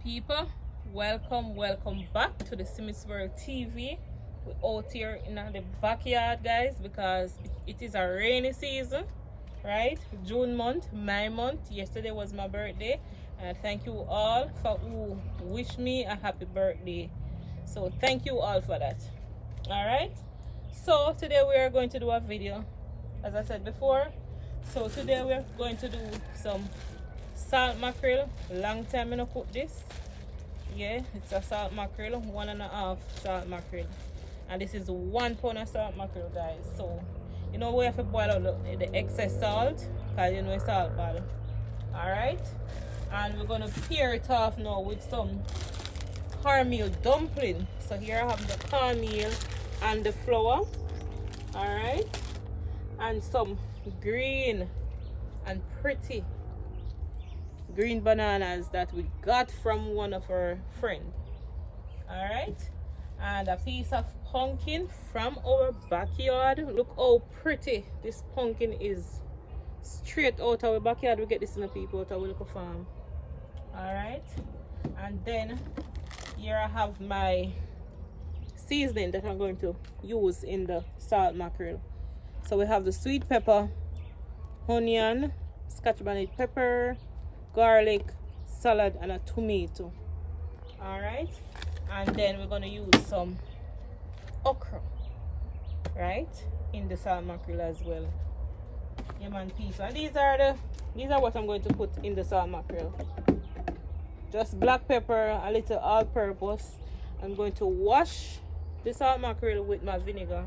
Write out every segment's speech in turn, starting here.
people, welcome back to the Simmons World TV. We're out here in the backyard, guys, because it is a rainy season, right? June month, my month. Yesterday was my birthday, and thank you all for who wish me a happy birthday. So thank you all for that. All right, so today we are going to do a video, as I said before. So today we're going to do some salt mackerel. Long time I don't cook this. Yeah, it's a salt mackerel, 1.5 salt mackerel, and this is 1 pound of salt mackerel, guys. So you know we have to boil out the excess salt, because you know it's salt bad. All right, and we're gonna pair it off now with some cornmeal dumpling. So here I have the cornmeal and the flour. All right, and some green and pretty green bananas that we got from one of our friends. All right, and a piece of pumpkin from our backyard. Look how pretty this pumpkin is, straight out of our backyard. We get this in the people out of our little farm. All right, and then here I have my seasoning that I'm going to use in the salt mackerel. So we have the sweet pepper, onion, scotch bonnet pepper, garlic, salad, and a tomato. All right, and then we're going to use some okra, right, in the salt mackerel as well. Yeah, man, people. And these are what I'm going to put in the salt mackerel. Just black pepper, a little all-purpose. I'm going to wash the salt mackerel with my vinegar.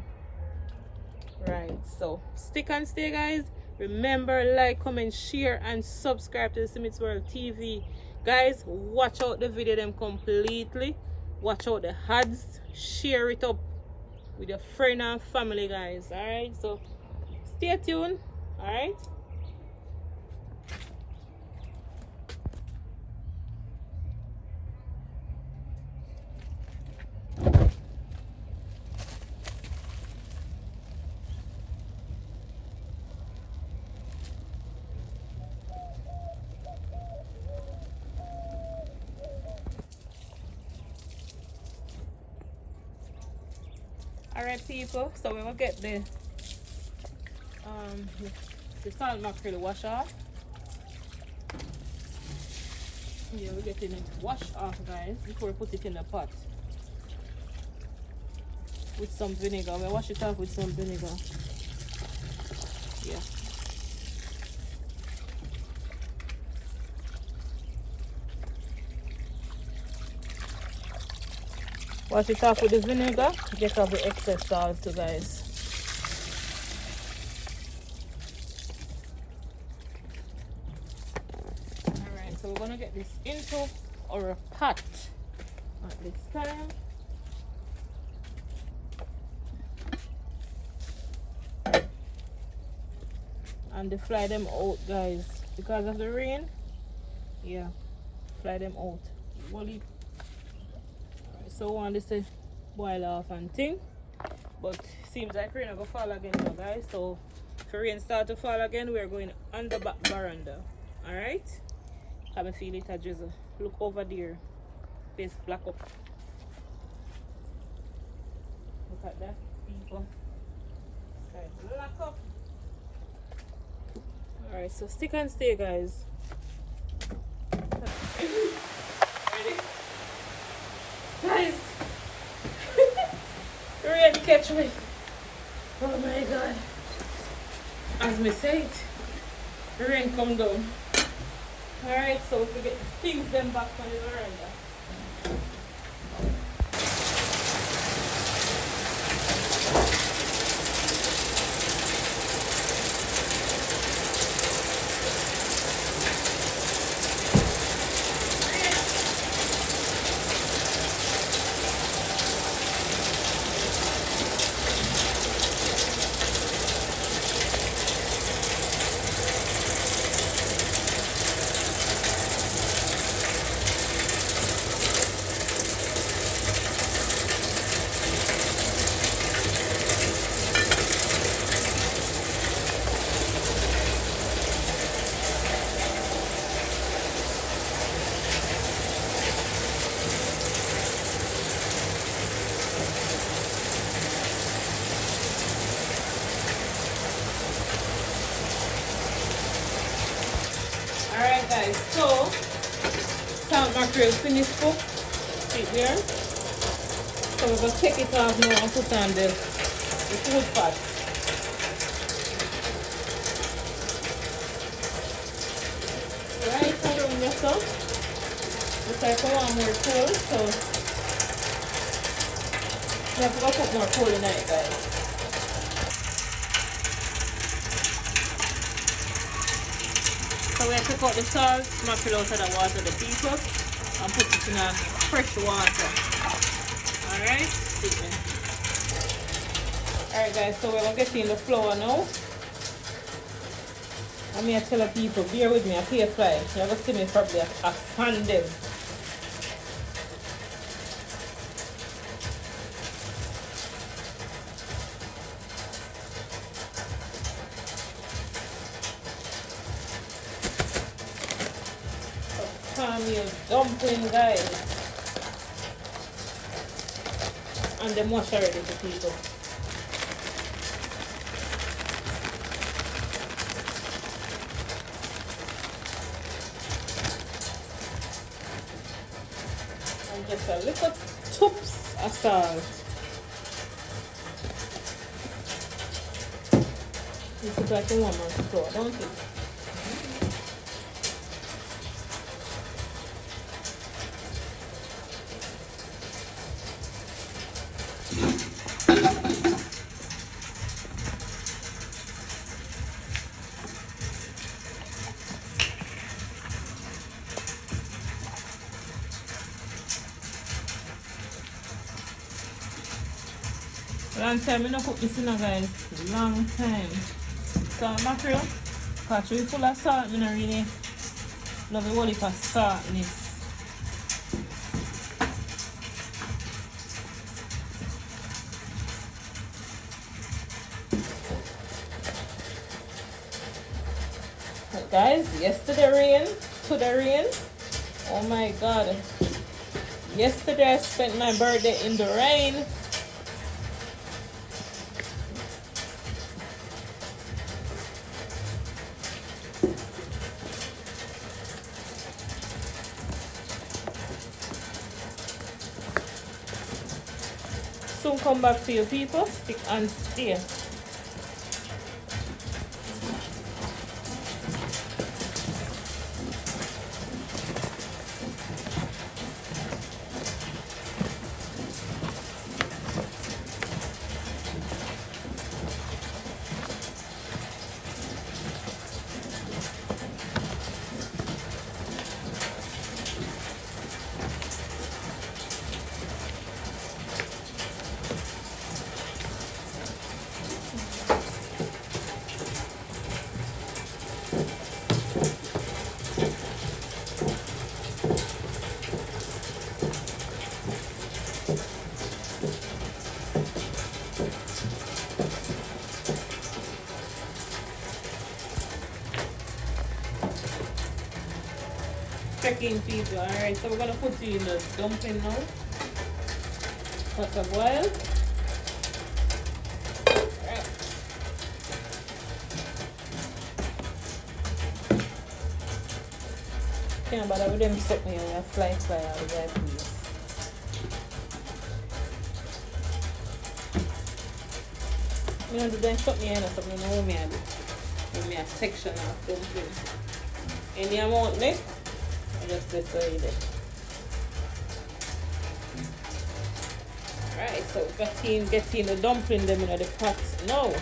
Right, so stick and stay, guys. Remember, like, comment, share, and subscribe to the Simmons World TV. Guys, watch out the video them completely. Watch out the ads. Share it up with your friend and family, guys. Alright, so stay tuned. Alright. Alright, people, so we will get the salt mackerel wash off. Yeah, we're getting it washed off, guys, before we put it in the pot with some vinegar. We wash it off with some vinegar. Yeah. Wash it off with the vinegar, get off the excess salt too, guys. Alright, so we're gonna get this into our pot at this time. And they fly them out, guys, because of the rain. Yeah, fly them out. Wally. So I want this to boil off and thing, but seems like rain will fall again now, guys. So if the rain start to fall again, we're going on the back veranda. All right, I can feel it a drizzle. Look over there, it's black up. Look at that, people. It's black up. All right, so stick and stay, guys. Ready? Guys, rain catch me. Oh my god. As me say it, rain come down. Alright, so we get things them back on the veranda. So, salt mackerel finished cook. See it there. So we're going to take it off now and put on the food pot. Right around your stuff. Looks like I want more coal, so we have to go put more coal in it, guys. So we have to cut the salt, mackerel out of the water, the people, and put it in a fresh water. Alright? Alright guys, so we're going to get in the flour now. I'm going to tell the people, bear with me, I pay a fly. You're going to see me probably a fan them. Your dumpling, guys, and the mush already to people. And just a little toops of salt. This is like a woman's flour, don't it? Long time I don't cook this in, guys. Long time. So mackerel, because it's full of salt, I don't really love the whole heap of saltness. But guys, yesterday rain, today rain. Oh my god. Yesterday I spent my birthday in the rain. Soon come back to you people, stick and stay. Checking people. Alright, so we're gonna put you in the dumpling now. Pot of oil. Alright. Can't bother with them stuck me on your fly all the way, please. You know, they stuck me in or something, you know what I do? Give me a section of dumpling. Any amount left? Just this way there. Alright, so getting the dumpling them in the pot now.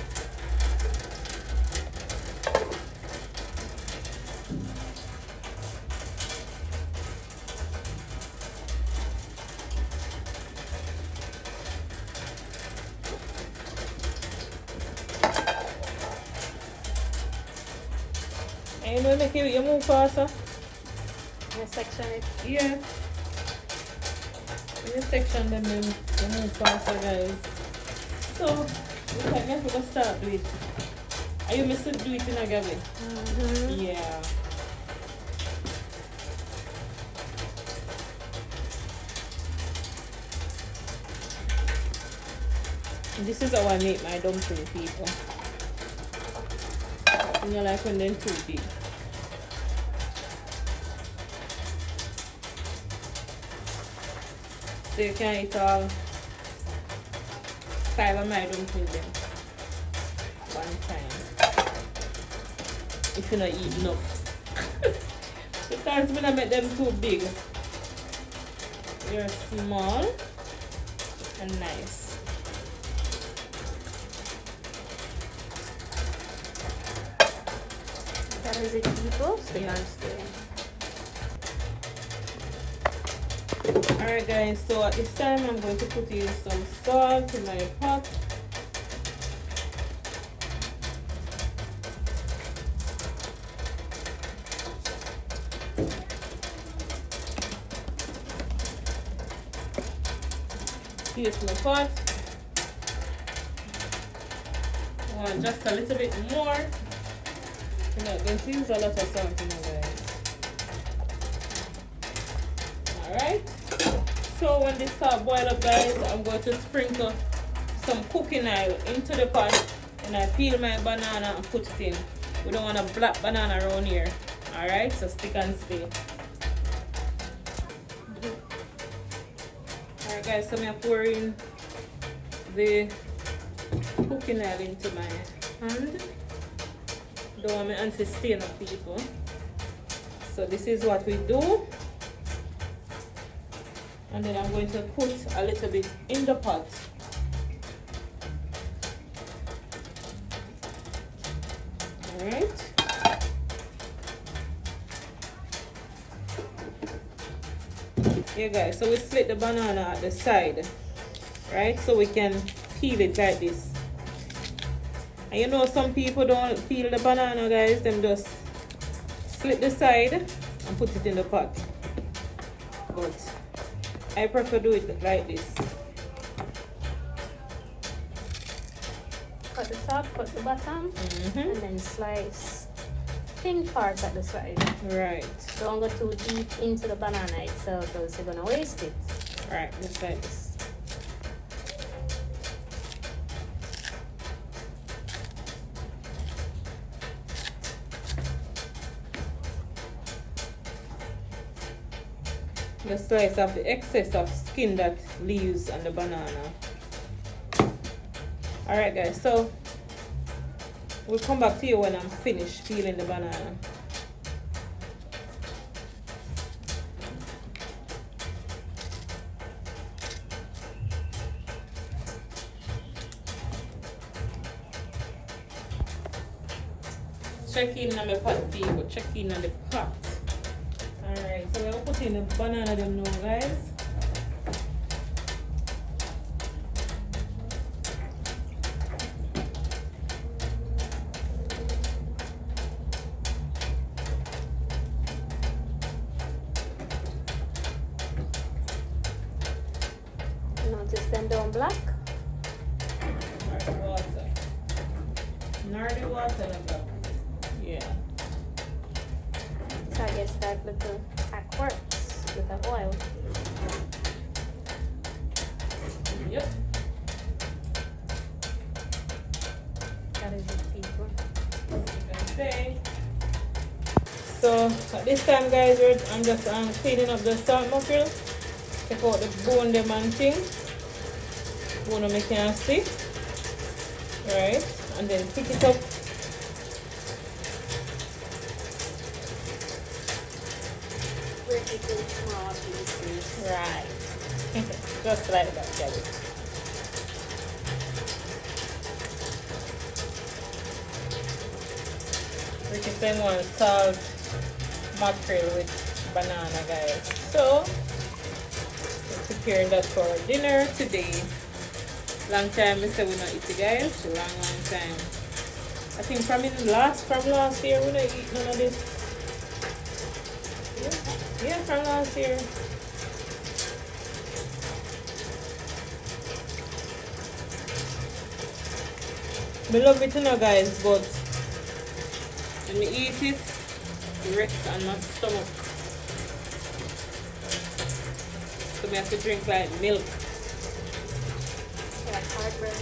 And you know, make it move faster. Section it. Yeah. In this section then we move faster, guys. So we can have to start do it. Are you missing do it in a Gabby? Yeah. This is how I make my dumpling, people. You know, like when they're too big. So you can eat all 5 of my dumplings then one time. If you not eat enough. Because when I make them too big. They're small and nice. That is it, people. So Yeah. Alright guys, so at this time I'm going to put in some salt in my pot. Here's my pot. I want just a little bit more. You're not going to use a lot of salt, you know, guys. Alright. So when this start boil up, guys, I'm going to sprinkle some cooking oil into the pot, and I peel my banana and put it in. We don't want a black banana around here. Alright, so stick and stay. Alright guys, so I'm pouring the cooking oil into my hand. Don't want my hand to stain up, people. So this is what we do. And then I'm going to put a little bit in the pot. Alright. Yeah guys, so we split the banana at the side. Right? So we can peel it like this. And you know some people don't peel the banana, guys. Them just split the side and put it in the pot. But I prefer do it like this. Cut the top, cut the bottom, and then slice thin parts at the side. Right. Don't go too deep into the banana itself because you're gonna waste it. Right, just like this. Just slice off the excess of skin that leaves on the banana. Alright guys, so we'll come back to you when I'm finished peeling the banana. Check in on the pot, people. Check in on the pot. Alright, so we're putting the banana them now, guys. Notice them down black. Alright, water. Nerdy water and black. Yeah. So I guess that little pack works with the oil. Yep. That is it, people. Okay. So at this time, guys, I'm just cleaning up the salt mackerel. Take out the bone them and thing. Bone them I can see. Right. And then pick it up. Break it in small pieces. Right. Just like that, guys. We can send one salt mackerel with banana, guys. So we're preparing that for our dinner today. Long time we said we not eat it, guys. Long time. I think from last year we not eat none of this. Yeah, from last year. We love it, you know, guys, but when we eat it, it rests on my stomach. So we have to drink like milk. Like heartburn.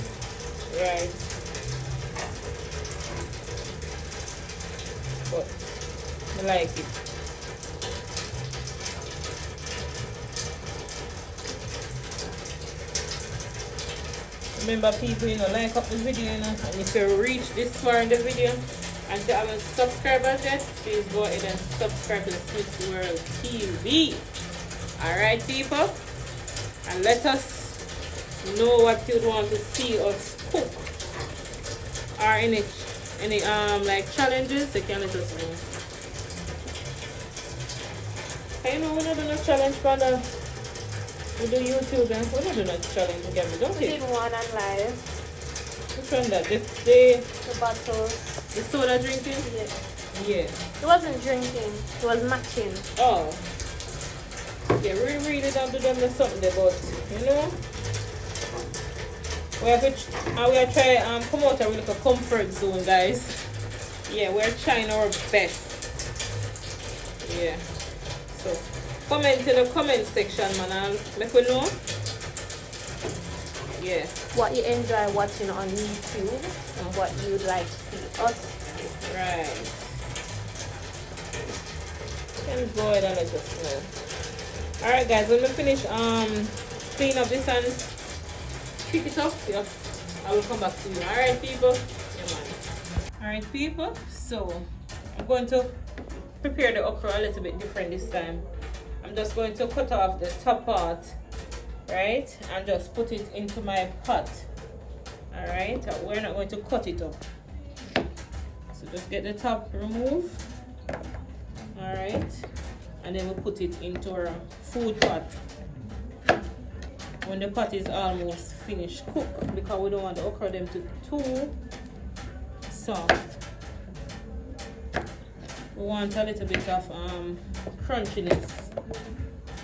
Right. But I like it. Remember people, you know, like up the video, you know, and if you reach this far in the video and you haven't subscribed yet, please go ahead and subscribe to the Smith's World TV. Alright people, and let us know what you'd want to see us cook, or any like challenges, you can let us know. I know we're not doing a challenge for the we do YouTube and we're not doing a challenge together, don't we? We did one on live. Which one that? The bottles. the soda drinking? Yeah. Yeah. It wasn't drinking, it was matching. Oh. Yeah, we really don't do them something there, but you know. We are trying come out of like a comfort zone, guys. Yeah, we're trying our best. Yeah. So comment in the comment section, man, and let me know. Yeah. What you enjoy watching on YouTube and what you'd like to see us. Right. Can go ahead and let us know. Alright guys, when we finish clean up this and pick it up, yeah, I will come back to you. Alright people? Yeah man. Alright people, so I'm going to prepare the okra a little bit different this time. I'm just going to cut off the top part, right, and just put it into my pot. Alright, we're not going to cut it up. So just get the top removed. Alright, and then we'll put it into our food pot. When the pot is almost finished cooked, because we don't want the okra them to be too soft. We want a little bit of crunchiness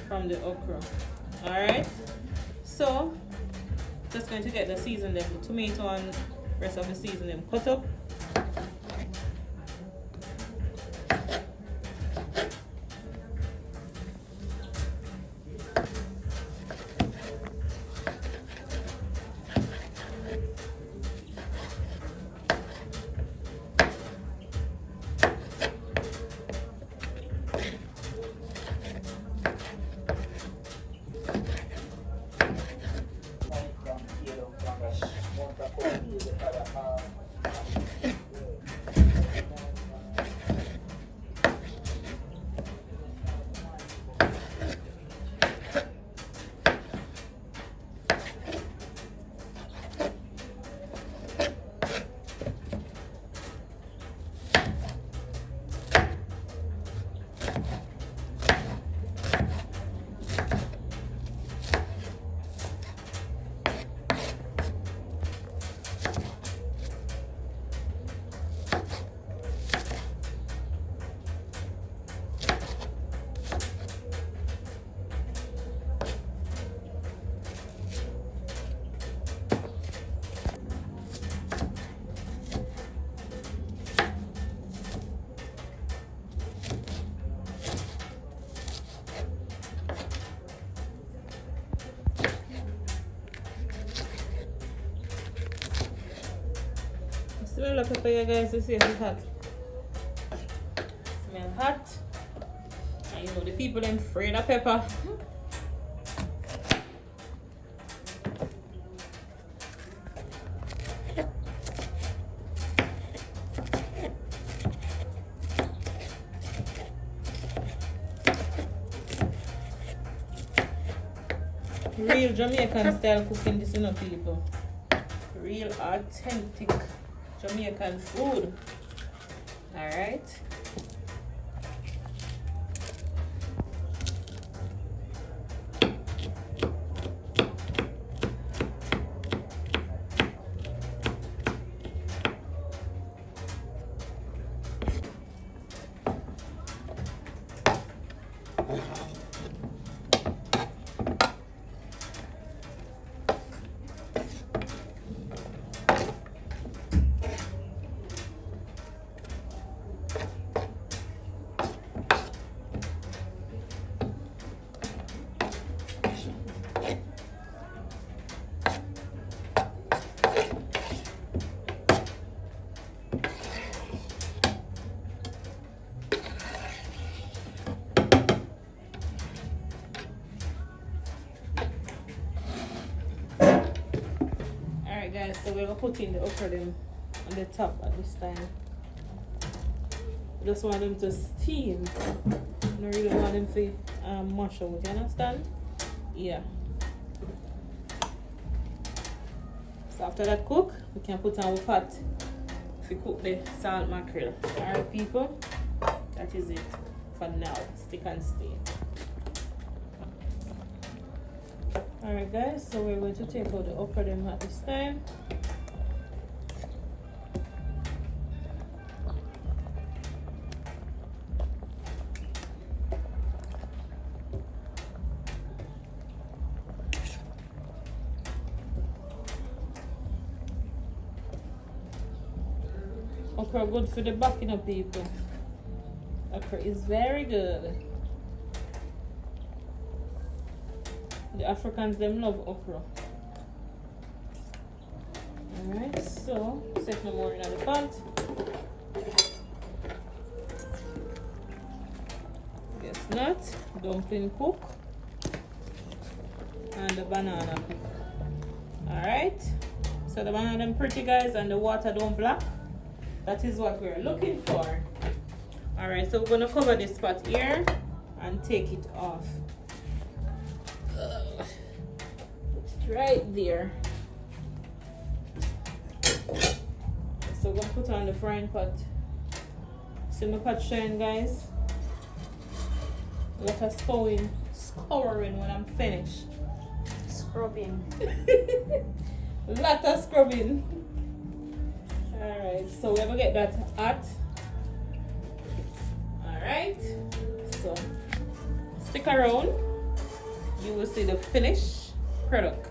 from the okra. Alright, so just going to get the season them, the tomato and rest of the season them cut up. Smell the pepper, guys, to see if it's hot. Smell hot. And you know the people them afraid of pepper. Real Jamaican style cooking, this, you know, people. Real authentic Jamaican food. Alright. So we're gonna put in the okra them on the top at this time. Just want them to steam. I don't really want them to mush out, you understand? Yeah. So after that cook, we can put on our pot to cook the salt mackerel. Alright people, that is it for now. Stick and stay. Alright guys, so we're going to take out the okra them at this time. Okra good for the back, you know, people. Okra is very good. The Africans, them love okra. Alright, so set no more in the pot. Guess not. Dumpling cook. And the banana cook. Alright. So the banana them pretty guys and the water don't black. That is what we're looking for. Alright, so we're gonna cover this pot here and take it off. Right there. So we're gonna put on the frying pot. See my pot shine, guys? A lot of scouring when I'm finished. Scrubbing. A lot of scrubbing. Alright, so we're gonna get that hot. Alright, so stick around. You will see the finished product.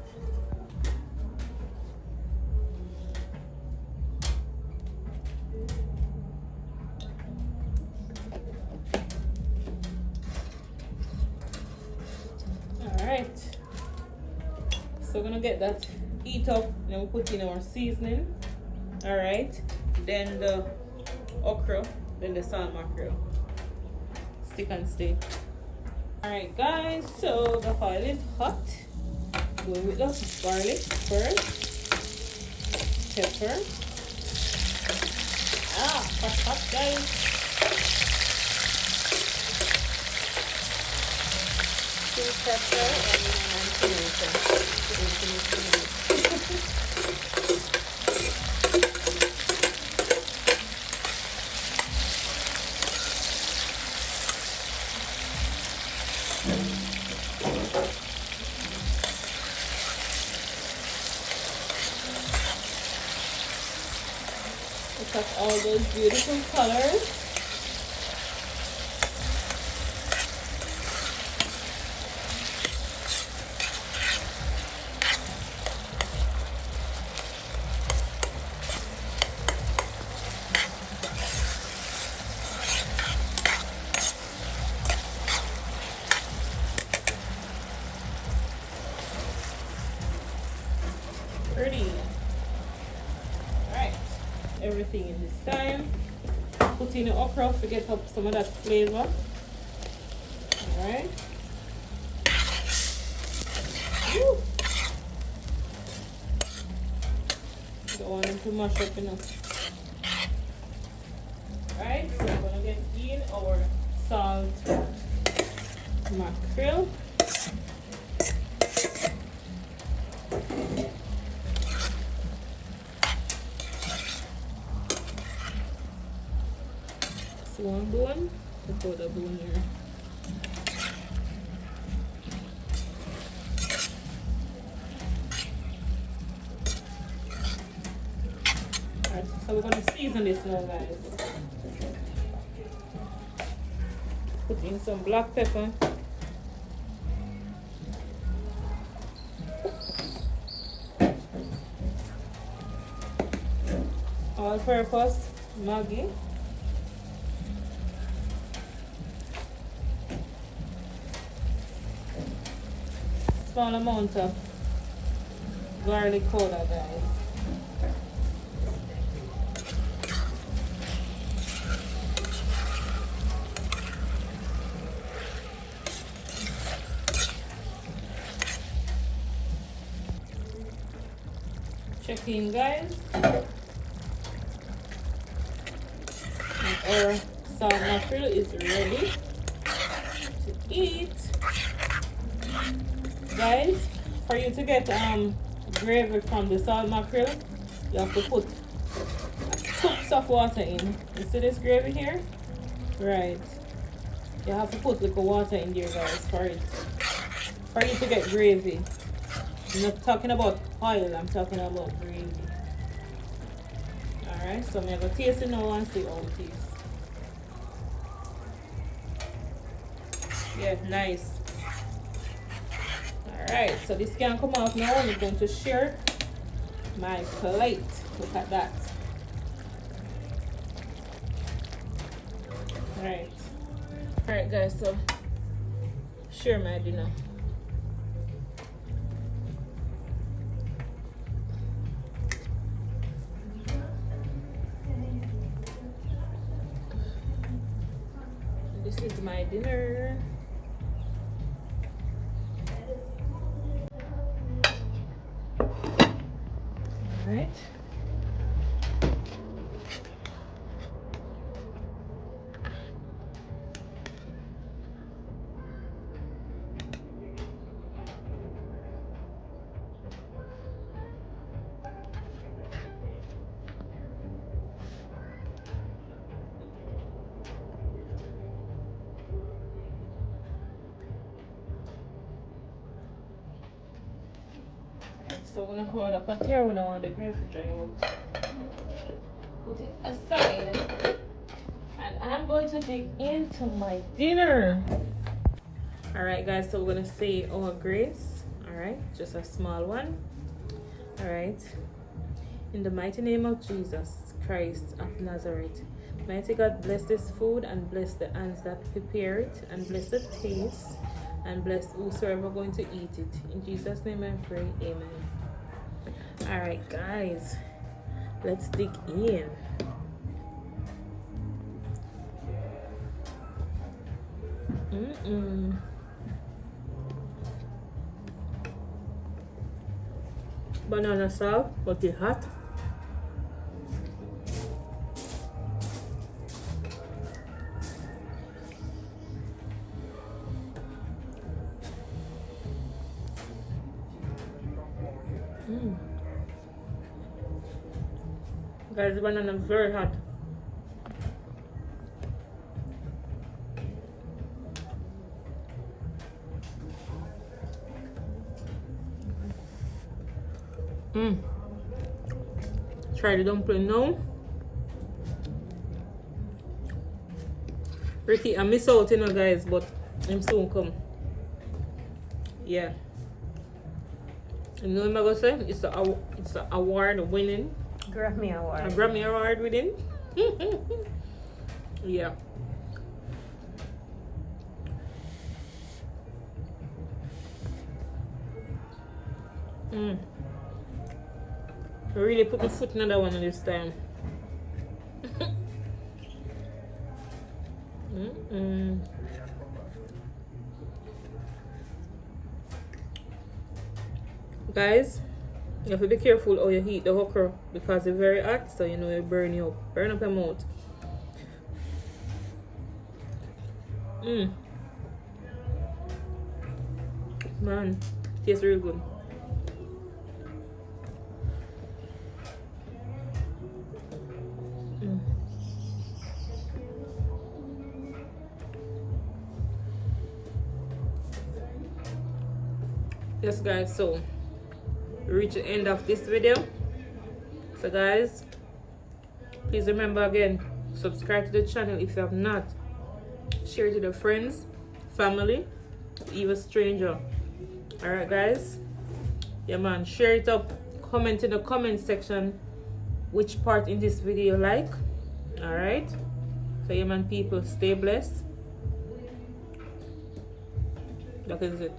Alright, so we're gonna get that heat up, then we'll put in our seasoning. Alright, then the okra, then the salt mackerel. Stick and stay. Alright guys, so the oil is hot. Go with the garlic first. Pepper. Hot guys. Pepper and tomato. Look at all those beautiful colors. Pretty. Alright, everything in this time. Put in the okra to get up some of that flavor. Alright. Don't want them to mash up enough. Alright, so we're gonna get in our salt mackerel. One bone, we'll put a bone here. Alright, so we're gonna season this now, guys. Put in some black pepper. All-purpose Maggi. Small amount of garlic powder, guys. check in, guys. And our salt mackerel is ready to eat. Guys, for you to get gravy from the salt mackerel, you have to put scoops of water in. You see this gravy here? Right. You have to put little water in there, guys, for you to get gravy. I'm not talking about oil, I'm talking about gravy. Alright, so I'm going to taste it now and see how it is. Yeah, nice. Alright, so this can come out now. I'm going to share my plate. Look at that. Alright. Alright guys, so share my dinner. This is my dinner. Alright. So I'm gonna hold up a here when I want the gravy dry out. Put it aside. And I'm going to dig into my dinner. Alright guys, so we're gonna say our grace. Alright, just a small one. Alright. In the mighty name of Jesus Christ of Nazareth. Mighty God, bless this food and bless the hands that prepare it and bless the taste and bless whosoever going to eat it. In Jesus' name I pray, amen. Alright guys, let's dig in. Banana salt, but it's hot. Guys, the banana is very hot. Try the dumpling now. Ricky, I miss out, you know, guys, but I'm soon come. Yeah. You know what I'm gonna say? It's a award winning. Grammy Award. A Grammy Award winning. Yeah. I really put my foot in another one this time. Guys, you have to be careful how you heat the okra because it's very hot, so you know it burn you up. Burn up your mouth. Man, tastes real good. Yes guys, so we reach the end of this video. So guys, please remember again, subscribe to the channel if you have not. Share it to the friends, family, even stranger. Alright guys, yeah man, share it up, comment in the comment section which part in this video you like. Alright, so yeah man, people, stay blessed. That is it.